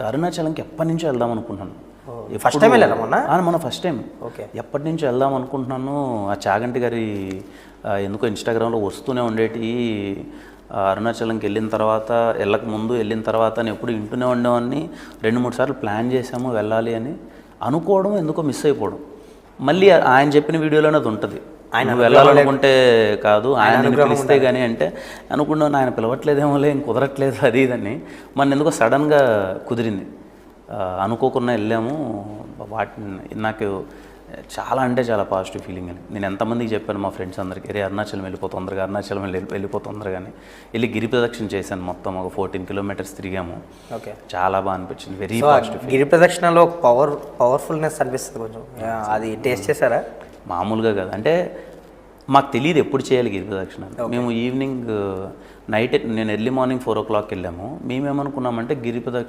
అరుణాచలంకి ఎప్పటి నుంచో వెళ్దాం అనుకుంటున్నాను. ఫస్ట్ టైం వెళ్ళారా మొన్న? మన ఫస్ట్ టైం. ఓకే. ఎప్పటి నుంచి వెళ్దాం అనుకుంటున్నాను. ఆ చాగంటి గారి ఎందుకో ఇన్స్టాగ్రామ్లో వస్తూనే ఉండేటి, అరుణాచలంకి వెళ్ళిన తర్వాత వెళ్ళక ముందు వెళ్ళిన తర్వాత అని ఎప్పుడు ఇంటూనే ఉండేవాడిని. 2-3 సార్లు ప్లాన్ చేసాము వెళ్ళాలి అని అనుకోవడం, ఎందుకో మిస్ అయిపోవడం. మళ్ళీ ఆయన చెప్పిన వీడియోలోనే అది ఉంటుంది, ఆయన వెళ్ళాలనుకుంటే కాదు ఆయన పిలిస్తే కానీ అంటే అనుకున్నాను, ఆయన పిలవట్లేదేమోలే, ఇంక కుదరట్లేదు అది ఇదని. మన ఎందుకో సడన్గా కుదిరింది, అనుకోకుండా వెళ్ళాము. నాకు చాలా అంటే చాలా పాజిటివ్ ఫీలింగ్ అని నేను ఎంతమందికి చెప్పాను, మా ఫ్రెండ్స్ అందరికీ, రే అరుణాచలం వెళ్ళిపోతుందరగానే వెళ్ళి గిరి ప్రదక్షిణ చేశాను. మొత్తం ఒక 14 కిలోమీటర్స్ తిరిగాము. ఓకే. చాలా బాగా అనిపించింది, వెరీ పాజిటివ్. గిరి ప్రదక్షిణలో పవర్ఫుల్నెస్ అనిపిస్తుంది కొంచెం, అది టేస్ట్ చేశారా? మామూలుగా కాదు, అంటే మాకు తెలియదు ఎప్పుడు చేయాలి గిరి ప్రదక్షిణ. మేము ఈవినింగ్ నైట్, నేను ఎర్లీ మార్నింగ్ 4 o'clock వెళ్ళాము. మేమేమనుకున్నామంటే గిరి ప్రదక్షిణ